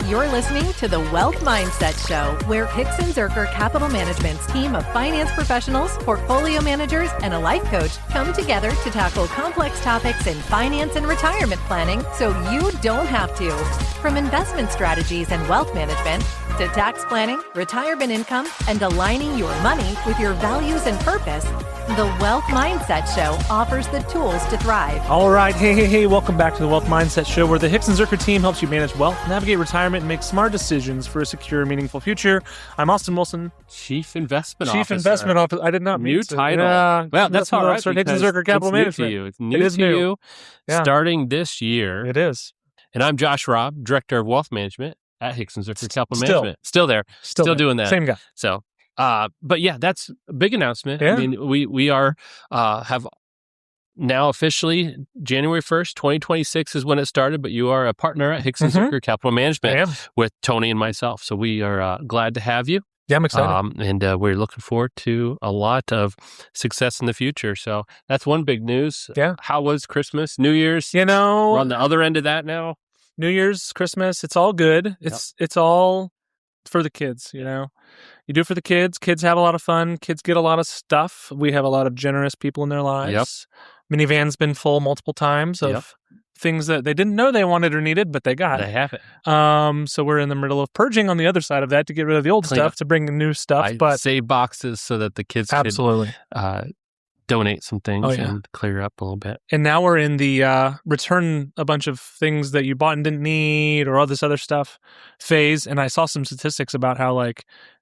You're listening to the Wealth Mindset Show, where Hicks and Zerker Capital Management's team of finance professionals, portfolio managers, and a life coach come together to tackle complex topics in finance and retirement planning so you don't have to. From investment strategies and wealth management to tax planning, retirement income, and aligning your money with your values and purpose, the Wealth Mindset Show offers the tools to thrive. All right. Hey. Welcome back to the Wealth Mindset Show, where the Hicks and Zerker team helps you manage wealth, navigate retirement, and make smart decisions for a secure, meaningful future. I'm Austin Wilson. Chief Investment Officer. I did not mean new to. title. Yeah, well, that's all right. Hicks and Zerker Capital Management. It's new to you. Yeah. Starting this year. It is. And I'm Josh Robb, Director of Wealth Management at Hicks and Zerker Capital Management. Still there. Still doing that. Same guy. So, but yeah, that's a big announcement. Yeah. I mean, we are have now officially January 1st, 2026 is when it started, but you are a partner at Hicks and Zerker Capital Management with Tony and myself. So we are glad to have you. Yeah, I'm excited. And we're looking forward to a lot of success in the future. So that's one big news. Yeah. How was Christmas, New Year's? We're on the other end of that now. New Year's, Christmas, it's all good. It's all for the kids, You do it for the kids. Kids have a lot of fun. Kids get a lot of stuff. We have a lot of generous people in their lives. Minivan's been full multiple times of things that they didn't know they wanted or needed, but they got. They have it. So we're in the middle of purging on the other side of that to get rid of the old stuff to bring in new stuff. But save boxes so that the kids absolutely could donate some things and clear up a little bit. And now we're in the return a bunch of things that you bought and didn't need or all this other stuff phase. And I saw some statistics about how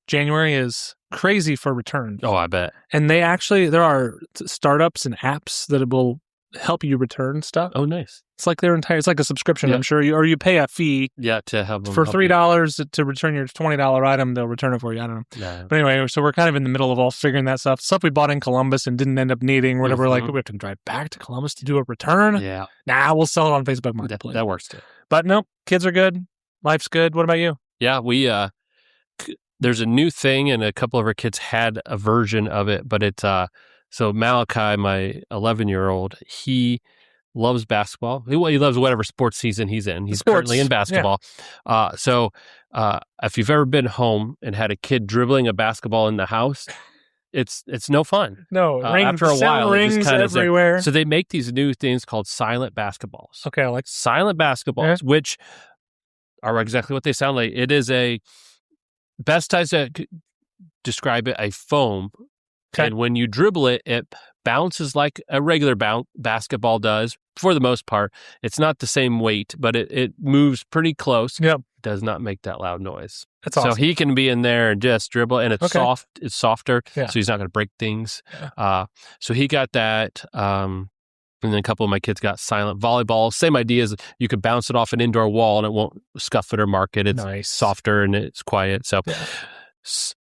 January is crazy for returns. Oh, I bet. And there are startups and apps that will help you return stuff. Oh, nice. It's like it's like a subscription, I'm sure. Or you pay a fee to help them for $3 to return your $20 item. They'll return it for you. I don't know. Yeah. But anyway, so we're kind of in the middle of all figuring that stuff. Stuff we bought in Columbus and didn't end up needing, whatever. We have to drive back to Columbus to do a return. Yeah. Nah, we'll sell it on Facebook Marketplace. That works too. But no, kids are good. Life's good. What about you? Yeah, we there's a new thing, and a couple of our kids had a version of it, but it's so Malachi, my 11-year-old, he loves basketball. He loves whatever sports season he's in. He's currently in basketball. Yeah. So if you've ever been home and had a kid dribbling a basketball in the house, it's no fun. No, after a while, rings it just kind everywhere. So they make these new things called silent basketballs. Okay, I like silent basketballs, which are exactly what they sound like. It is best time to describe it, a foam. Okay. And when you dribble it, it bounces like a regular basketball does for the most part. It's not the same weight, but it moves pretty close. Yep. Does not make that loud noise. That's awesome. So he can be in there and just dribble, and it's soft. It's softer, so he's not going to break things. Yeah. So he got that. And then a couple of my kids got silent volleyball. Same idea as you could bounce it off an indoor wall and it won't scuff it or mark it. It's softer and it's quiet.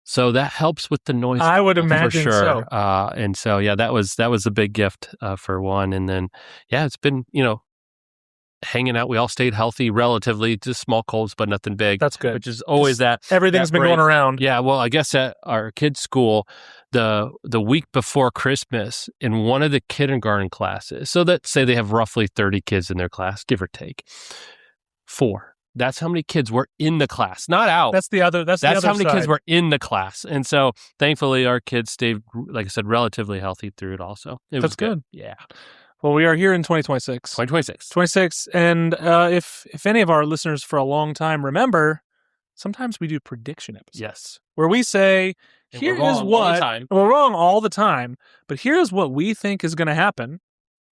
So that helps with the noise. I would imagine for sure. So. And so that was a big gift for one. And then it's been hanging out. We all stayed healthy, relatively, just small colds, but nothing big. That's good. Which is always everything's been going around. Yeah. Well, I guess at our kids' school, the week before Christmas, in one of the kindergarten classes, so let's say they have roughly 30 kids in their class, give or take, 4. That's how many kids were in the class, not out. That's how many kids were in the class. And so thankfully our kids stayed, like I said, relatively healthy through it also. That's good. Yeah. Well, we are here in 2026. 2026. And if any of our listeners for a long time remember, sometimes we do prediction episodes. Yes. Where we say, we're wrong all the time, but here's what we think is going to happen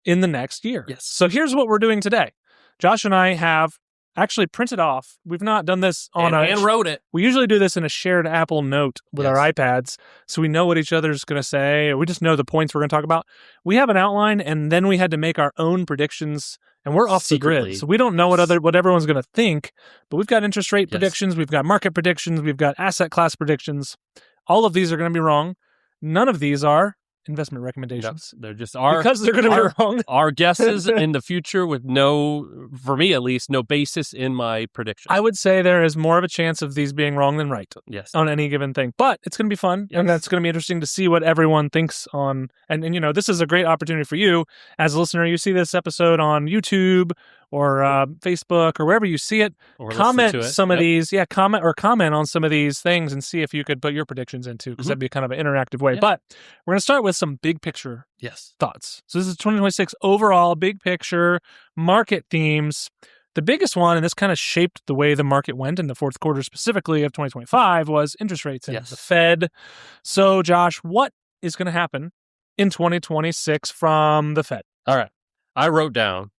in the next year. Yes. So here's what we're doing today. Josh and I have actually printed off. We've not done this and wrote it. We usually do this in a shared Apple Note with our iPads, so we know what each other's going to say, or we just know the points we're going to talk about. We have an outline, and then we had to make our own predictions, and we're off secretly. the grid, so we don't know what everyone's going to think. But we've got interest rate predictions, we've got market predictions, we've got asset class predictions. All of these are going to be wrong. None of these are investment recommendations. They're just because they're going to be wrong. Our guesses in the future with for me at least, no basis in my prediction. I would say there is more of a chance of these being wrong than right. Yes. On any given thing. But it's going to be fun, and that's going to be interesting to see what everyone thinks on. And this is a great opportunity for you as a listener. You see this episode on YouTube Facebook or wherever you see it. Or Comment listen to it. some of these. Yeah, comment on some of these things and see if you could put your predictions into, because that'd be kind of an interactive way. Yeah. But we're going to start with some big picture Yes. thoughts. So this is 2026 overall, big picture, market themes. The biggest one, and this kind of shaped the way the market went in the fourth quarter specifically of 2025, was interest rates and the Fed. So, Josh, what is going to happen in 2026 from the Fed? All right. I wrote down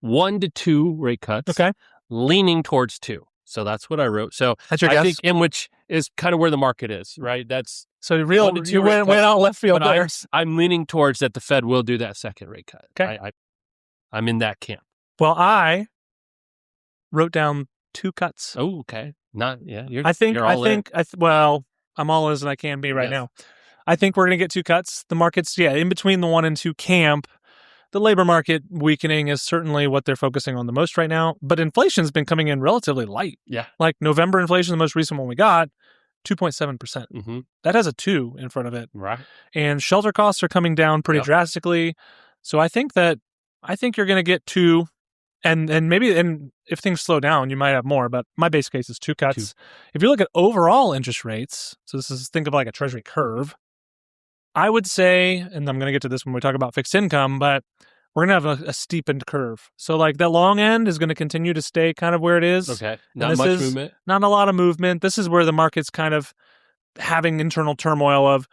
1 to 2 rate cuts. Okay. Leaning towards 2. So that's what I wrote. So that's your I guess? think, in which is kind of where the market is, right? That's so you went out left field there. I'm leaning towards that the Fed will do that second rate cut. Okay. I'm in that camp. Well, I wrote down 2 cuts. Oh, okay. Not You're well, I'm all as I can be right now. I think we're going to get 2 cuts. The market's in between the 1 and 2 camp. The labor market weakening is certainly what they're focusing on the most right now, but inflation's been coming in relatively light. Yeah. Like November inflation, the most recent one we got, 2.7%. Mm-hmm. That has a 2 in front of it. Right. And shelter costs are coming down pretty drastically. So I think you're going to get 2, and if things slow down, you might have more, but my base case is 2 cuts. 2. If you look at overall interest rates, so think of like a treasury curve, I would say, and I'm going to get to this when we talk about fixed income, but we're going to have a steepened curve. So like the long end is going to continue to stay kind of where it is. Okay. Not much movement. Not a lot of movement. This is where the market's kind of having internal turmoil of,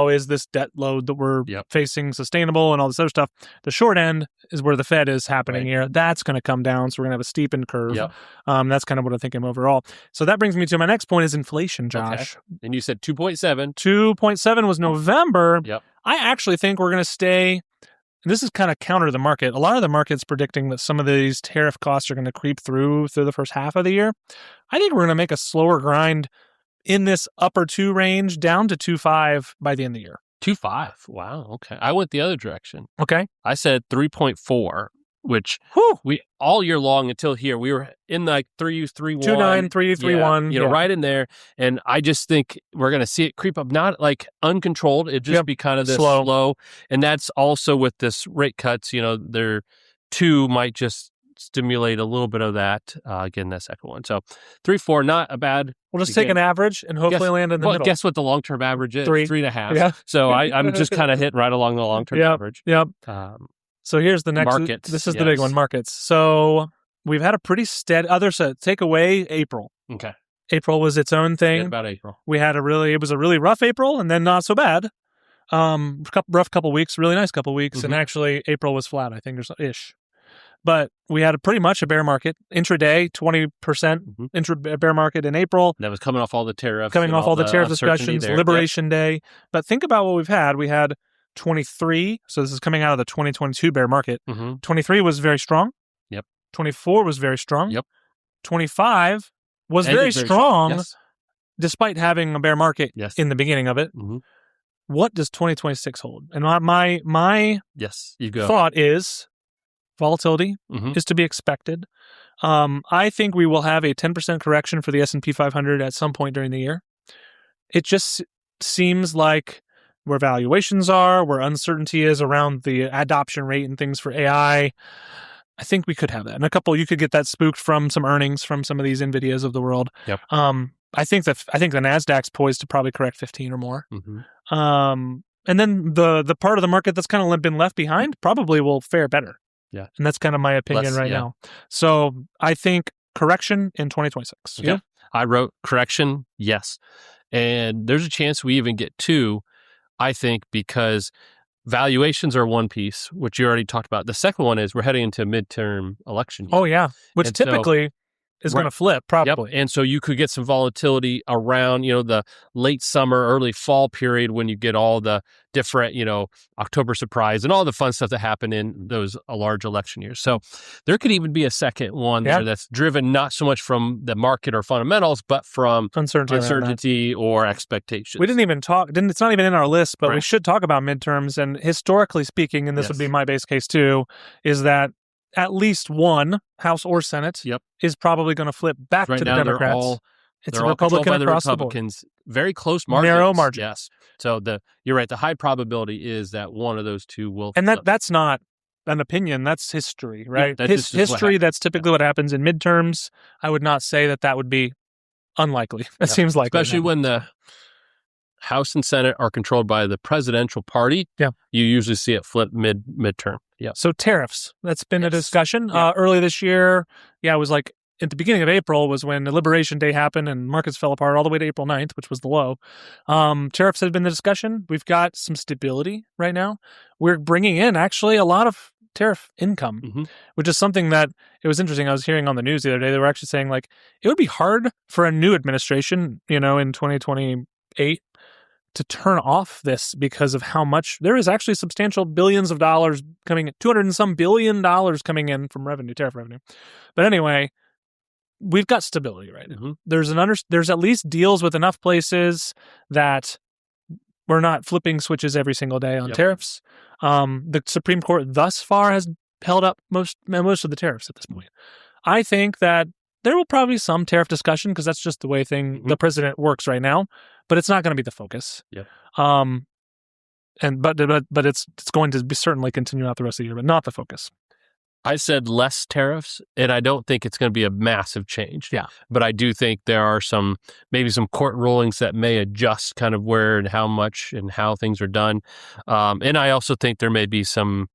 is this debt load that we're facing sustainable and all this other stuff. The short end is where the Fed is happening here. That's going to come down. So we're going to have a steepened curve. Yep. That's kind of what I'm thinking overall. So that brings me to my next point is inflation, Josh. Okay. And you said 2.7. 2.7 was November. Yep. I actually think we're going to stay. This is kind of counter to the market. A lot of the market's predicting that some of these tariff costs are going to creep through the first half of the year. I think we're going to make a slower grind in this upper 2 range down to 2.5 by the end of the year. 2.5. Wow. Okay. I went the other direction. Okay. I said 3.4, which we all year long until here, we were in like 3.1. 2.9, 3.1. Right in there. And I just think we're going to see it creep up, not like uncontrolled. It just be kind of this slow. And that's also with this rate cuts, their 2 might just stimulate a little bit of that, again, that second one. So 3.4, not a bad. We'll just take an average and hopefully land in the middle. Guess what the long-term average is? 3.5. Yeah. So I'm just kind of hitting right along the long-term average. Yep. So here's the next. Markets. This is the big one, markets. So we've had a pretty steady, take away April. Okay. April was its own thing. Forget about April. It was a really rough April and then not so bad. Rough couple weeks, really nice couple weeks. Mm-hmm. And actually April was flat, I think, or ish. But we had pretty much a bear market intraday, 20% bear market in April. That was coming off all the tariffs. All the tariff discussions, Liberation Day. But think about what we've had. We had 23. So this is coming out of the 2022 bear market. 23 was very strong. Yep. 24 was very strong. Yep. 25 was very strong, despite having a bear market in the beginning of it. Mm-hmm. What does 2026 hold? And my you go. thought is volatility is to be expected. I think we will have a 10% correction for the S&P 500 at some point during the year. It just seems like where valuations are, where uncertainty is around the adoption rate and things for AI, I think we could have that. And you could get that spooked from some earnings from some of these NVIDIAs of the world. Yep. I think the NASDAQ's poised to probably correct 15 or more. Mm-hmm. And then the part of the market that's kind of been left behind probably will fare better. Yeah. And that's kind of my opinion now. So I think correction in 2026. Okay. Yeah. I wrote correction, yes. And there's a chance we even get 2, I think, because valuations are one piece, which you already talked about. The second one is we're heading into midterm election. Oh, yeah. Which typically is going to flip, probably. Yep. And so you could get some volatility around, the late summer, early fall period when you get all the different, October surprise and all the fun stuff that happened in those large election years. So there could even be a second one there that's driven not so much from the market or fundamentals, but from uncertainty or expectations. We didn't even talk, it's not even in our list, but we should talk about midterms. And historically speaking, and this would be my base case too, is that at least one, House or Senate, is probably going to flip back to the Democrats. It's a Republican across the board. Very close margins. Narrow margins. Yes. So you're right. The high probability is that one of those 2 will and flip. That's not an opinion. That's history, right? that just is what History, that's typically what happens in midterms. I would not say that would be unlikely. It seems likely. Especially when the House and Senate are controlled by the presidential party. Yeah. You usually see it flip midterm. Yeah. So tariffs, that's been a discussion. Early this year, it was like at the beginning of April was when the Liberation Day happened and markets fell apart all the way to April 9th, which was the low. Tariffs have been the discussion. We've got some stability right now. We're bringing in actually a lot of tariff income, which is something that it was interesting. I was hearing on the news the other day. They were actually saying like it would be hard for a new administration, in 2028 to turn off this because of how much there is actually substantial billions of dollars coming in, 200 and some $billion coming in from tariff revenue. But anyway, we've got stability right now. There's at least deals with enough places that we're not flipping switches every single day on tariffs. The Supreme Court thus far has held up most of the tariffs at this point. I think that there will probably be some tariff discussion because that's just the way the president works right now, but it's not going to be the focus. Yeah. But it's going to be certainly continue out the rest of the year, but not the focus. I said less tariffs, and I don't think it's going to be a massive change. Yeah. But I do think there are maybe some court rulings that may adjust kind of where and how much and how things are done. And I also think there may be some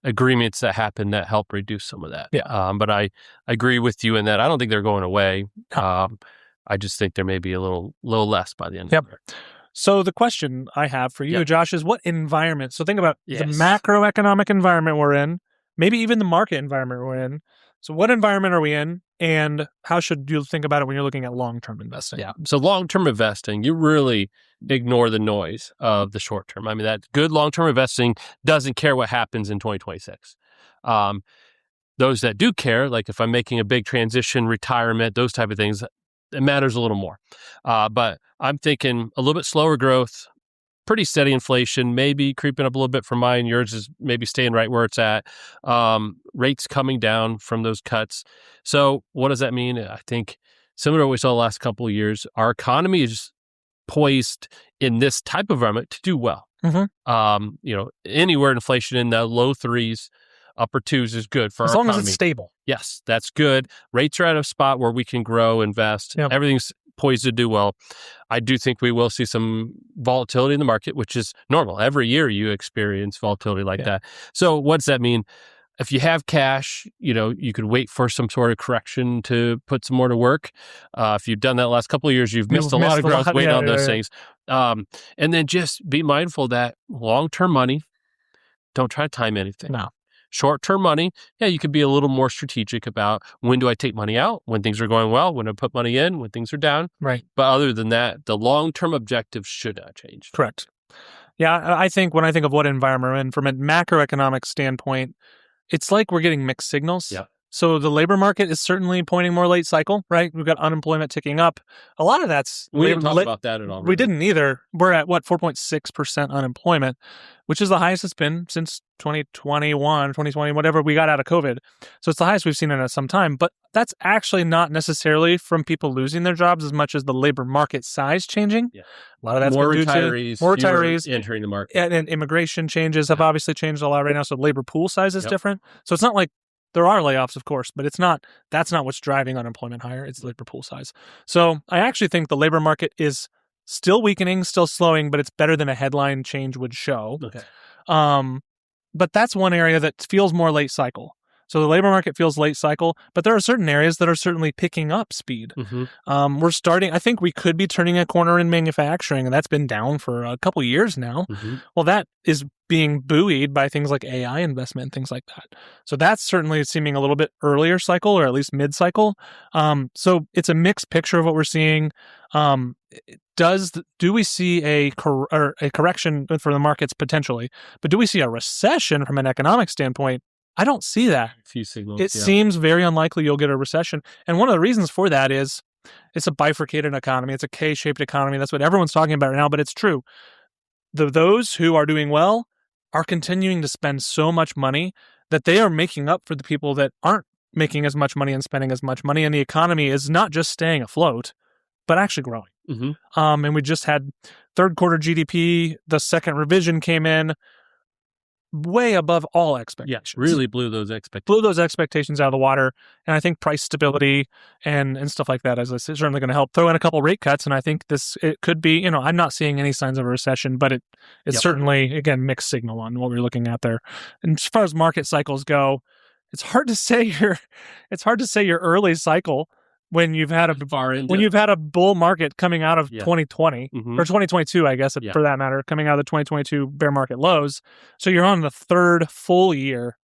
agreements that happen that help reduce some of that. Yeah. But I agree with you in that I don't think they're going away. I just think there may be a little less by the end of the year. So the question I have for you, Josh, is what environment? So think about the macroeconomic environment we're in, maybe even the market environment we're in. So what environment are we in, and how should you think about it when you're looking at long-term investing? Yeah. So long-term investing, you really ignore the noise of the short term. I mean, that good long-term investing doesn't care what happens in 2026. Those that do care, like if I'm making a big transition, retirement, those type of things, it matters a little more. But I'm thinking a little bit slower growth, pretty steady inflation, maybe creeping up a little bit for mine. Yours is maybe staying right where it's at. Rates coming down from those cuts. So what does that mean? I think similar to what we saw the last couple of years, our economy is poised in this type of environment to do well. Anywhere inflation in the low 3s, upper 2s is good for our economy. As long as it's stable. Yes, that's good. Rates are at a spot where we can grow, invest. Yep. Everything's poised to do well. I do think we will see some volatility in the market, which is normal. Every year you experience volatility like that. So what does that mean? If you have cash, you could wait for some sort of correction to put some more to work. If you've done that the last couple of years, you've missed a lot of growth waiting on those things. And then just be mindful that long-term money, don't try to time anything. No. Short-term money, you could be a little more strategic about when do I take money out, when things are going well, when I put money in, when things are down. Right. But other than that, the long-term objectives should not change. Correct. Yeah, I think when I think of what environment we're in, from a macroeconomic standpoint, it's like we're getting mixed signals. Yeah. So the labor market is certainly pointing more late cycle, right? We've got unemployment ticking up. A lot of that's... We didn't talk about that at all. We didn't either. We're at, 4.6% unemployment, which is the highest it's been since 2020, whatever we got out of COVID. So it's the highest we've seen in some time. But that's actually not necessarily from people losing their jobs as much as the labor market size changing. Yeah. A lot of that's more been retirees, more retirees entering the market. And immigration changes have obviously changed a lot right now. So labor pool size is different. So it's not like there are layoffs, of course, but that's not what's driving unemployment higher. It's labor pool size. So I actually think the labor market is still weakening, still slowing, but it's better than a headline change would show. Okay. But that's one area that feels more late cycle. So the labor market feels late cycle, but there are certain areas that are certainly picking up speed. I think we could be turning a corner in manufacturing, and that's been down for a couple of years now. Well, that is being buoyed by things like AI investment and things like that. So that's certainly seeming a little bit earlier cycle, or at least mid-cycle. So it's a mixed picture of what we're seeing. Do we see a correction for the markets potentially? But do we see a recession from an economic standpoint? I don't see that. A few signals. It seems very unlikely you'll get a recession. And one of the reasons for that is it's a bifurcated economy. It's a K-shaped economy. That's what everyone's talking about right now, but it's true. Those who are doing well are continuing to spend so much money that they are making up for the people that aren't making as much money and spending as much money. And the economy is not just staying afloat, but actually growing. And we just had third quarter GDP. The second revision came in. way above all expectations. Really blew those expectations. Blew those expectations out of the water. And I think price stability and stuff like that is certainly going to help. Throw in a couple rate cuts, and I think it could be, I'm not seeing any signs of a recession, but it's certainly, again, mixed signal on what we're looking at there. And as far as market cycles go, it's hard to say your early cycle when you've had a bull market coming out of 2020 or 2022, I guess, for that matter, coming out of the 2022 bear market lows. So you're on the third full year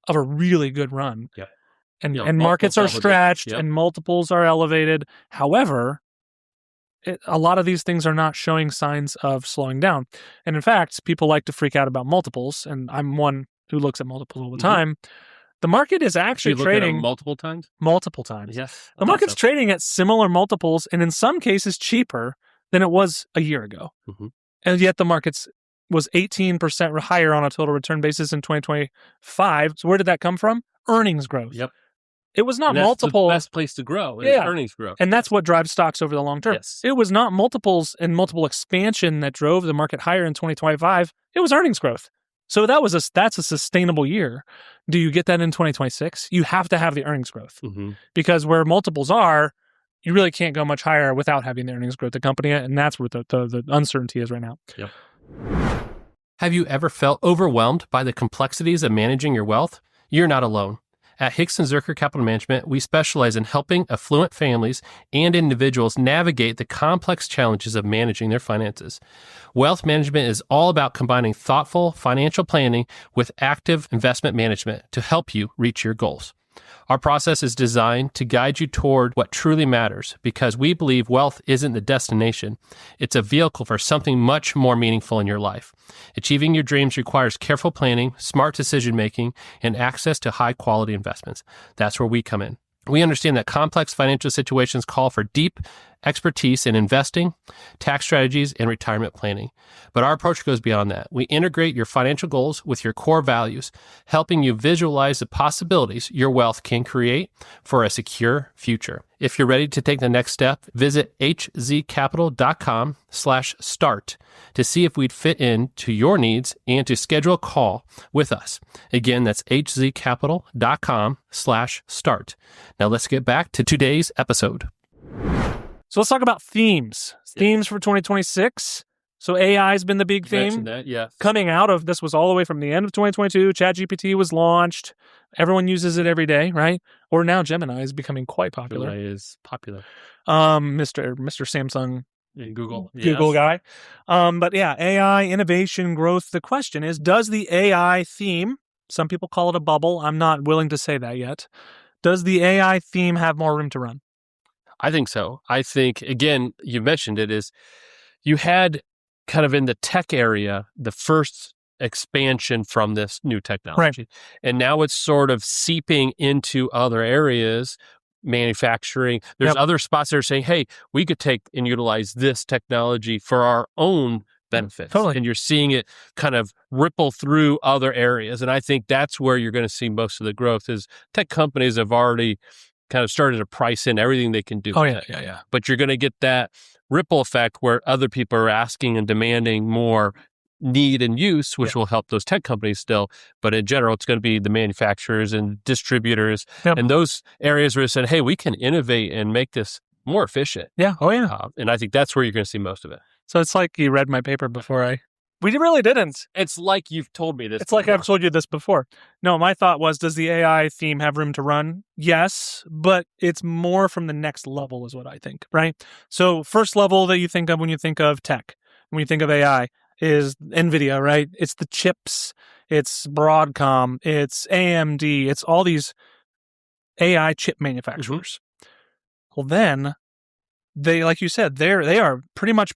of a really good run. Yeah. And markets are stretched and multiples are elevated. However, a lot of these things are not showing signs of slowing down. And in fact, people like to freak out about multiples, and I'm one who looks at multiples all the time. The market is actually trading multiple times. Yes. The market's trading at similar multiples, and in some cases cheaper than it was a year ago. And yet the market's was 18% higher on a total return basis in 2025. So where did that come from? Earnings growth. Yep. It was not multiple. The best place to grow is earnings growth. And that's what drives stocks over the long term. Yes. It was not multiples and multiple expansion that drove the market higher in 2025. It was earnings growth. So that's a sustainable year. Do you get that in 2026? You have to have the earnings growth because where multiples are, you really can't go much higher without having the earnings growth accompany it, and that's where the uncertainty is right now. Yep. Have you ever felt overwhelmed by the complexities of managing your wealth? You're not alone. At Hicks & Zerker Capital Management, we specialize in helping affluent families and individuals navigate the complex challenges of managing their finances. Wealth management is all about combining thoughtful financial planning with active investment management to help you reach your goals. Our process is designed to guide you toward what truly matters because we believe wealth isn't the destination. It's a vehicle for something much more meaningful in your life. Achieving your dreams requires careful planning, smart decision-making, and access to high-quality investments. That's where we come in. We understand that complex financial situations call for deep expertise in investing, tax strategies, and retirement planning. But our approach goes beyond that. We integrate your financial goals with your core values, helping you visualize the possibilities your wealth can create for a secure future. If you're ready to take the next step, visit hzcapital.com/start to see if we'd fit into your needs and to schedule a call with us. Again, that's hzcapital.com/start. Now let's get back to today's episode. So let's talk about themes. Themes for 2026. So AI has been the big theme. Coming out of this was all the way from the end of 2022. ChatGPT was launched. Everyone uses it every day, right? Or now Gemini is becoming quite popular. Gemini is popular. Mr. Samsung and Google guy. But yeah, AI, innovation, growth. The question is, does the AI theme, some people call it a bubble. I'm not willing to say that yet. Does the AI theme have more room to run? I think so. I think, again, you mentioned it, is you had kind of in the tech area, the first expansion from this new technology. Right. And now it's sort of seeping into other areas, manufacturing. There's other spots that are saying, hey, we could take and utilize this technology for our own benefits. Totally. And you're seeing it kind of ripple through other areas. And I think that's where you're going to see most of the growth is tech companies have already kind of started to price in everything they can do. Oh, yeah. But you're going to get that ripple effect where other people are asking and demanding more need and use, which will help those tech companies still. But in general, it's going to be the manufacturers and distributors and those areas where they said, hey, we can innovate and make this more efficient. Yeah. Oh, yeah. And I think that's where you're going to see most of it. So it's like you read my paper before We really didn't. It's like you've told me this. It's like I've told you this before. No, my thought was, does the AI theme have room to run? Yes, but it's more from the next level is what I think, right? So first level that you think of when you think of tech, when you think of AI, is NVIDIA, right? It's the chips, it's Broadcom, it's AMD, it's all these AI chip manufacturers. Well, then, they, like you said, they are pretty much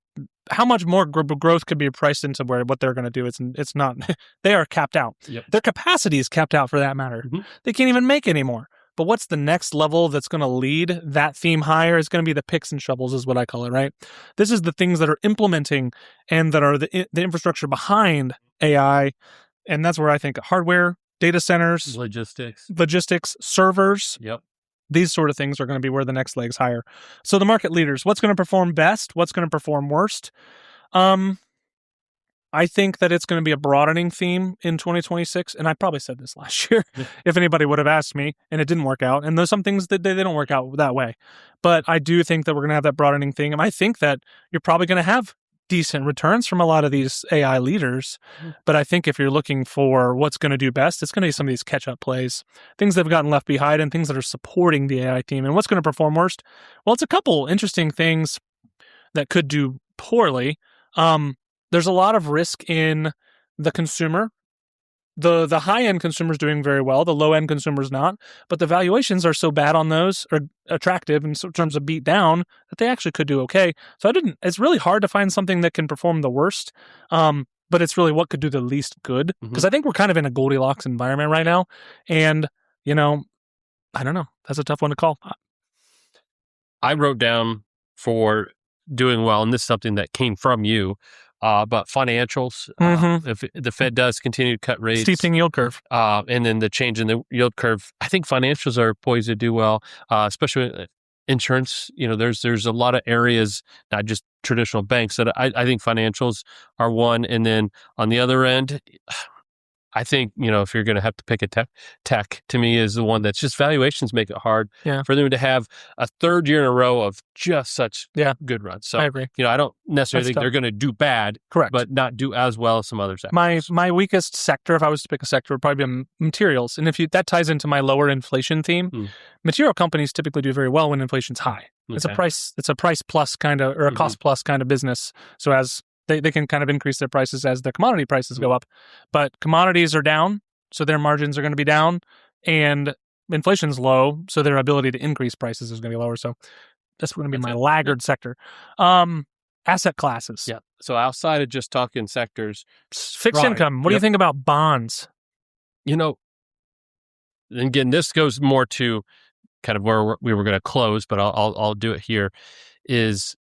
how much more growth could be priced into what they're going to do. It's not. They are capped out. Yep. Their capacity is capped out for that matter. They can't even make anymore. But what's the next level that's going to lead that theme higher? Is going to be the picks and shovels, is what I call it. Right. This is the things that are implementing and that are the infrastructure behind AI, and that's where I think hardware, data centers, logistics, servers. Yep. These sort of things are going to be where the next leg's higher. So the market leaders, what's going to perform best? What's going to perform worst? I think that it's going to be a broadening theme in 2026. And I probably said this last year if anybody would have asked me, and it didn't work out. And there's some things that they don't work out that way. But I do think that we're going to have that broadening theme. And I think that you're probably going to have decent returns from a lot of these AI leaders. But I think if you're looking for what's going to do best, it's going to be some of these catch-up plays, things that have gotten left behind and things that are supporting the AI team. And what's going to perform worst? Well, it's a couple interesting things that could do poorly. There's a lot of risk in the consumer. The high-end consumer is doing very well. The low-end consumer is not. But the valuations are so bad on those, or attractive in terms of beat down, that they actually could do okay. So it's really hard to find something that can perform the worst. But it's really what could do the least good. Because I think we're kind of in a Goldilocks environment right now. And, I don't know. That's a tough one to call. I wrote down for doing well, and this is something that came from you, but financials, if the Fed does continue to cut rates. Steepening yield curve. And then the change in the yield curve, I think financials are poised to do well, especially insurance. There's a lot of areas, not just traditional banks, that I think financials are one. And then on the other end, I think, if you're going to have to pick a tech to me is the one that's just valuations make it hard for them to have a third year in a row of just such good runs. So I agree. I don't necessarily think they're going to do bad, correct, but not do as well as some other sectors. My weakest sector, if I was to pick a sector, would probably be materials. And that ties into my lower inflation theme. Material companies typically do very well when inflation's high. Okay. It's a price plus kind of, or a cost plus kind of business. So as they can kind of increase their prices as the commodity prices go up. But commodities are down, so their margins are going to be down, and inflation's low, so their ability to increase prices is going to be lower. So that's going to be my laggard sector. Asset classes. Yeah. So outside of just talking sectors. Fixed income. What do you think about bonds? Again, this goes more to kind of where we were going to close, but I'll do it here, is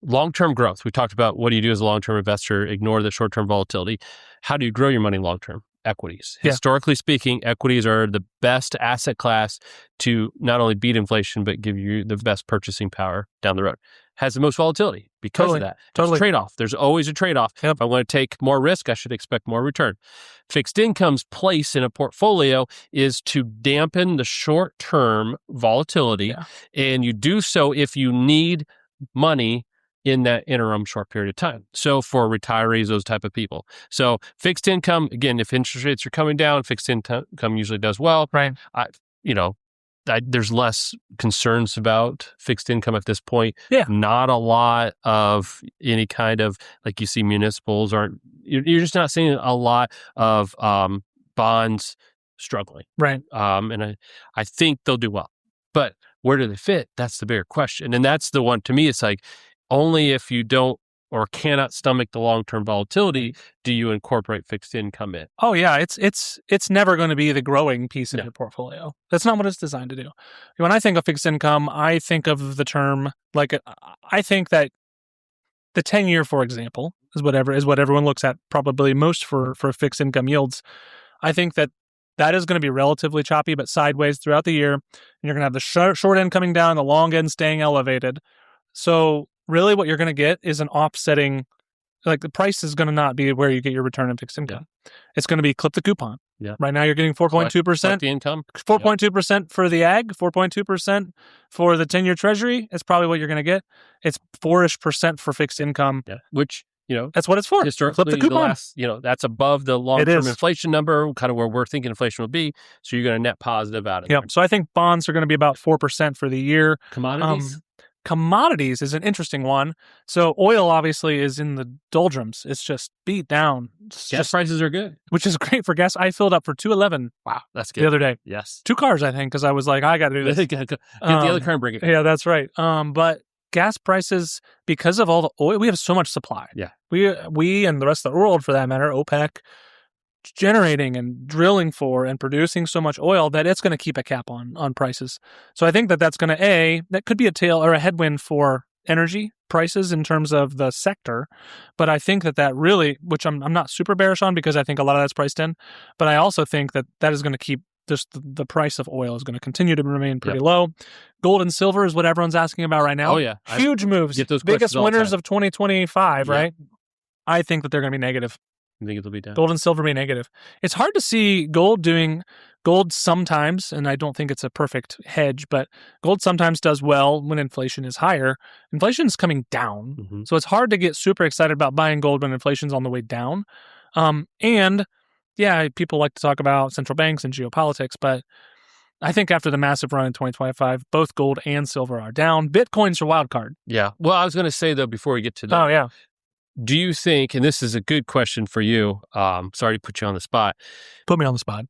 long-term growth. We talked about what do you do as a long-term investor, ignore the short-term volatility. How do you grow your money long-term? Equities. Yeah. Historically speaking, equities are the best asset class to not only beat inflation, but give you the best purchasing power down the road. Has the most volatility because of that. Totally. It's a trade-off. There's always a trade-off. Yep. If I want to take more risk, I should expect more return. Fixed income's place in a portfolio is to dampen the short-term volatility, and you do so if you need money in that interim short period of time. So for retirees, those type of people. So fixed income, again, if interest rates are coming down, fixed income usually does well. Right. There's less concerns about fixed income at this point. Yeah. Not a lot of any kind of, like you see municipals you're just not seeing a lot of bonds struggling. Right. And I think they'll do well. But where do they fit? That's the bigger question. And that's the one, to me, it's like, only if you don't or cannot stomach the long-term volatility do you incorporate fixed income in. Oh yeah, it's never going to be the growing piece of your portfolio. That's not what it's designed to do. When I think of fixed income, I think of the term I think that the 10-year, for example, is what everyone looks at probably most for fixed income yields. I think that is going to be relatively choppy, but sideways throughout the year. And you're going to have the short end coming down, the long end staying elevated. So really what you're going to get is an offsetting, the price is going to not be where you get your return in fixed income. Yeah. It's going to be clip the coupon. Yeah. Right now you're getting 4.2%. The income. 4.2% for the ag, 4.2% for the 10-year treasury. It's probably what you're going to get. It's 4-ish% for fixed income. Yeah. Which, that's what it's for. Historically, clip the coupon. That's above the long-term inflation number, kind of where we're thinking inflation will be. So you're going to net positive out of it. Yeah. So I think bonds are going to be about 4% for the year. Commodities? Commodities is an interesting one. So oil obviously is in the doldrums. It's just beat down. Gas prices are good, which is great for gas. I filled up for $2.11. Wow, that's good. The other day. Yes, 2 cars I think because I was like, I got to do this. Get the other car and bring it. Yeah, that's right. But gas prices, because of all the oil, we have so much supply. Yeah, we and the rest of the world, for that matter, OPEC, generating and drilling for and producing so much oil that it's going to keep a cap on prices. So I think that's going to that could be a tail or a headwind for energy prices in terms of the sector. But I think that really, which I'm not super bearish on because I think a lot of that's priced in, but I also think that is going to keep just the price of oil is going to continue to remain pretty low. Gold and silver is what everyone's asking about right now. Oh yeah. Huge moves. Get those biggest winners of 2025, right? I think that they're going to be negative. You think it'll be down? Gold and silver be negative. It's hard to see gold sometimes, and I don't think it's a perfect hedge, but gold sometimes does well when inflation is higher. Inflation is coming down, so it's hard to get super excited about buying gold when inflation's on the way down. And yeah, people like to talk about central banks and geopolitics, but I think after the massive run in 2025, both gold and silver are down. Bitcoin's your wild card. Yeah. Well, I was going to say, though, before we get to that. Oh, yeah. Do you think, and this is a good question for you, sorry to put you on the spot. Put me on the spot.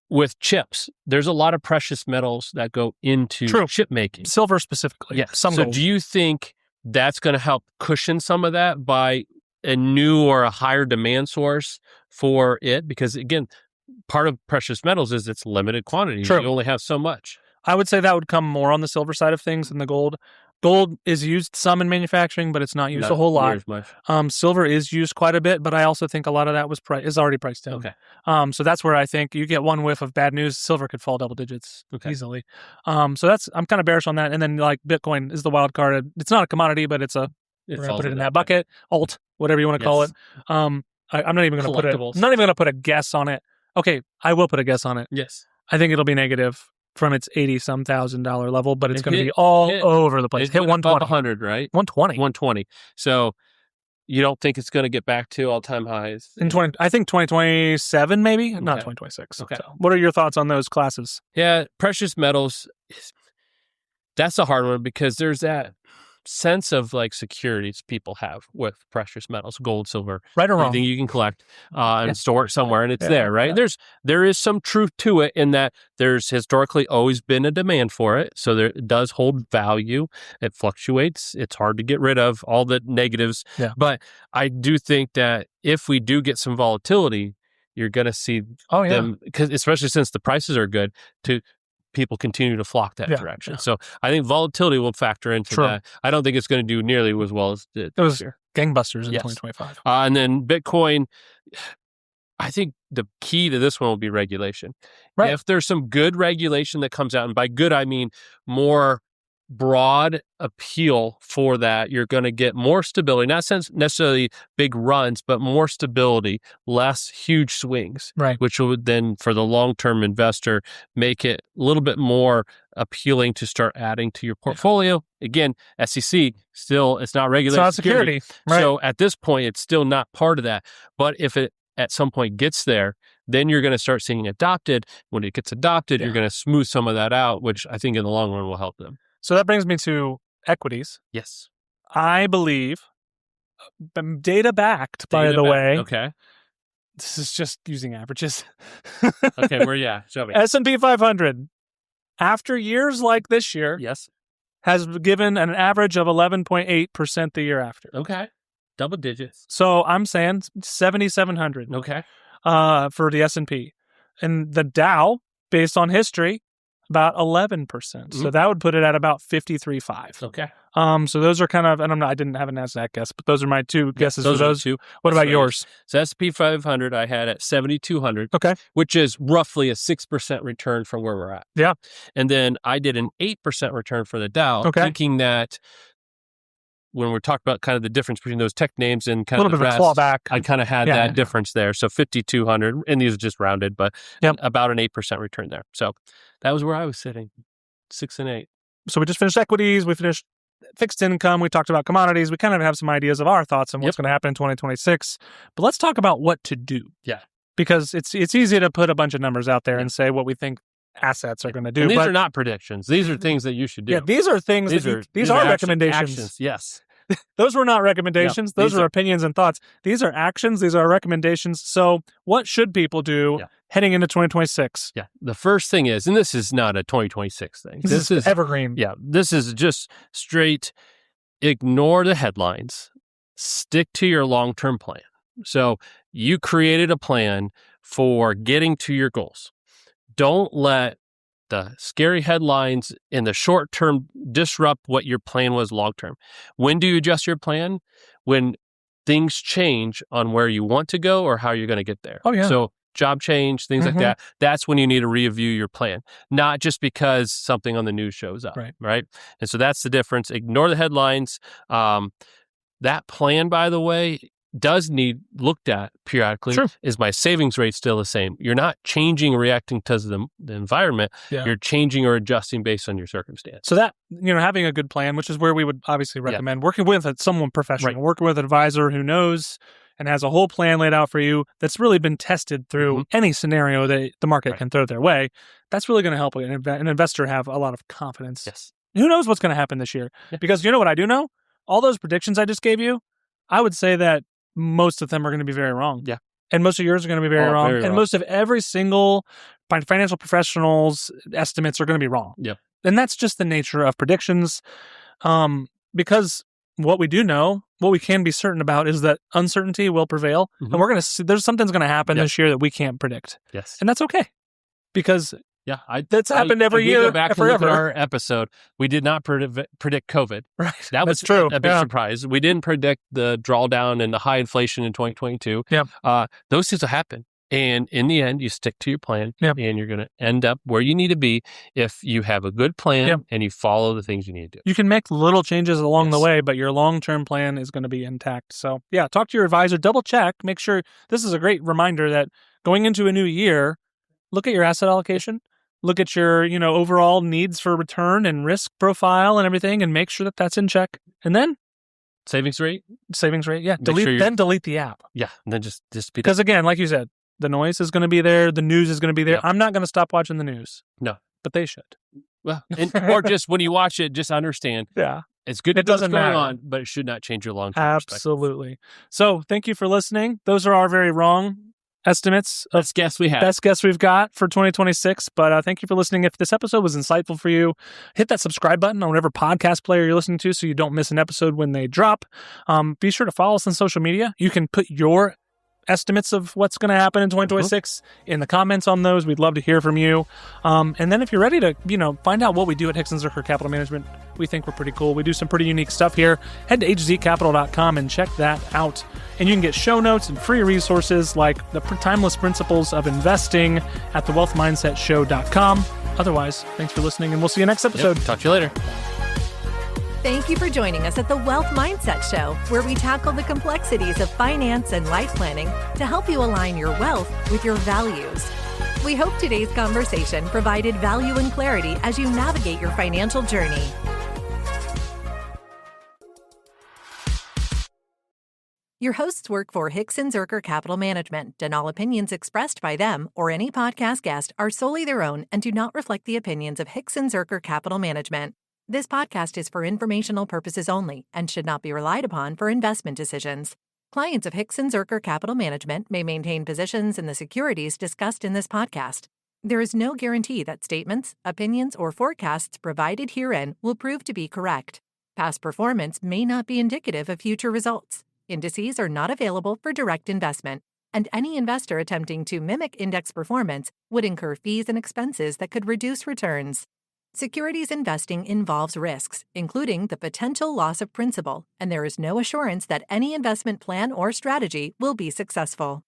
With chips, there's a lot of precious metals that go into chip making. Silver specifically. Yeah. Some so gold. Do you think that's going to help cushion some of that by a new or a higher demand source for it? Because, again, part of precious metals is it's limited quantity. True. You only have so much. I would say that would come more on the silver side of things than the gold. Gold is used some in manufacturing, but it's not used a whole lot. Silver is used quite a bit, but I also think a lot of that is already priced down. Okay. So that's where I think you get one whiff of bad news, silver could fall double digits easily. So I'm kind of bearish on that. And then like Bitcoin is the wild card. It's not a commodity, but we're going to put it in that bucket. Alt, whatever you want to call it. I'm not even going to put a guess on it. Okay, I will put a guess on it. Yes. I think it'll be negative from its $80-some thousand level, but it's going to be all over the place. Hit 120. 100, right? 120. 120. So you don't think it's going to get back to all-time highs? I think 2027 maybe, not 2026. Okay. So what are your thoughts on those classes? Yeah, precious metals, that's a hard one because there's that sense of like securities people have with precious metals, gold, silver, right or wrong, anything you can collect and store it somewhere, and it's there, right? Yeah. There is some truth to it in that there's historically always been a demand for it, so it does hold value. It fluctuates. It's hard to get rid of all the negatives, but I do think that if we do get some volatility, you're going to see them, because especially since the prices are good, people continue to flock that direction. Yeah. So I think volatility will factor into that. I don't think it's going to do nearly as well as it was gangbusters in 2025. And then Bitcoin, I think the key to this one will be regulation. Right. If there's some good regulation that comes out, and by good, I mean more broad appeal for that, you're going to get more stability, not necessarily big runs, but more stability, less huge swings, right? Which would then, for the long-term investor, make it a little bit more appealing to start adding to your portfolio. Again, SEC, still, it's not regulated. It's not security. Right. So at this point, it's still not part of that. But if it at some point gets there, then you're going to start seeing adopted. When it gets adopted, you're going to smooth some of that out, which I think in the long run will help them. So that brings me to equities. Yes. I believe, data backed, by the way. Okay. This is just using averages. Okay, where are you at? Show me. S&P 500, after years like this year, has given an average of 11.8% the year after. Okay. Double digits. So I'm saying 7,700. Okay. For the S&P. And the Dow, based on history, about 11%. Mm-hmm. So that would put it at about 53.5. Okay. So those are kind of, and I didn't have a NASDAQ guess, but those are my two guesses for those. Two. What about yours? So S&P 500 I had at 7,200. Okay. Which is roughly a 6% return from where we're at. Yeah. And then I did an 8% return for the Dow, thinking that when we're talking about kind of the difference between those tech names and kind of the rest, I kind of had that difference there. So 5,200, and these are just rounded, but about an 8% return there. So that was where I was sitting, 6 and 8. So we just finished equities. We finished fixed income. We talked about commodities. We kind of have some ideas of our thoughts on what's going to happen in 2026. But let's talk about what to do. Yeah. Because it's easy to put a bunch of numbers out there and say what we think assets are going to do. And these are not predictions. These are things that you should do. Yeah, these are things these are recommendations. Actions. Yes. Those were not recommendations. Those are opinions and thoughts. These are actions. These are recommendations. So what should people do heading into 2026? Yeah. The first thing is, and this is not a 2026 thing. This is evergreen. Yeah. This is just straight ignore the headlines. Stick to your long-term plan. So you created a plan for getting to your goals. Don't let the scary headlines in the short term disrupt what your plan was long term. When do you adjust your plan? When things change on where you want to go or how you're going to get there. Oh, yeah. So job change, things like that. That's when you need to review your plan, not just because something on the news shows up. Right. And so that's the difference. Ignore the headlines. That plan, by the way, does need looked at periodically. Sure. Is my savings rate still the same? You're not changing or reacting to the environment. Yeah. You're changing or adjusting based on your circumstance. So that, having a good plan, which is where we would obviously recommend working with someone professional, working with an advisor who knows and has a whole plan laid out for you that's really been tested through any scenario that the market can throw their way. That's really going to help an investor have a lot of confidence. Yes. Who knows what's going to happen this year? Yeah. Because you know what I do know? All those predictions I just gave you, I would say that most of them are going to be very wrong. Yeah. And most of yours are going to be very wrong. And most of every single financial professional's estimates are going to be wrong. Yep. And that's just the nature of predictions. Because what we do know, what we can be certain about is that uncertainty will prevail. And we're going to see something's going to happen this year that we can't predict. Yes. And that's okay. Because that's happened every year. Go back forever. And look at our episode. We did not predict COVID. Right. That was true. A big surprise. We didn't predict the drawdown and the high inflation in 2022. Yep. Those things will happen. And in the end, you stick to your plan and you're going to end up where you need to be if you have a good plan and you follow the things you need to do. You can make little changes along the way, but your long-term plan is going to be intact. So talk to your advisor, double check, make sure. This is a great reminder that going into a new year, look at your asset allocation, look at your, overall needs for return and risk profile and everything, and make sure that that's in check. And then savings rate. Yeah. Delete the app. Yeah. And then just because again, like you said, the noise is going to be there. The news is going to be there. Yep. I'm not going to stop watching the news. No. But they should. Well, or just when you watch it, just understand. Yeah. It's good. It doesn't matter. On, but it should not change your long-term Absolutely. So thank you for listening. Those are our very wrong estimates. Best guess we've got for 2026. But thank you for listening. If this episode was insightful for you, hit that subscribe button on whatever podcast player you're listening to so you don't miss an episode when they drop. Be sure to follow us on social media. You can put your estimates of what's going to happen in 2026 in the comments on those. We'd love to hear from you. And then if you're ready to, find out what we do at Hickson Zuercher Capital Management, we think we're pretty cool. We do some pretty unique stuff here. Head to hzcapital.com and check that out. And you can get show notes and free resources like the timeless principles of investing at thewealthmindsetshow.com. Otherwise, thanks for listening, and we'll see you next episode. Talk to you later. Thank you for joining us at the Wealth Mindset Show, where we tackle the complexities of finance and life planning to help you align your wealth with your values. We hope today's conversation provided value and clarity as you navigate your financial journey. Your hosts work for Hickson Zuercher Capital Management, and all opinions expressed by them or any podcast guest are solely their own and do not reflect the opinions of Hickson Zuercher Capital Management. This podcast is for informational purposes only and should not be relied upon for investment decisions. Clients of Hickson Zuercher Capital Management may maintain positions in the securities discussed in this podcast. There is no guarantee that statements, opinions, or forecasts provided herein will prove to be correct. Past performance may not be indicative of future results. Indices are not available for direct investment, and any investor attempting to mimic index performance would incur fees and expenses that could reduce returns. Securities investing involves risks, including the potential loss of principal, and there is no assurance that any investment plan or strategy will be successful.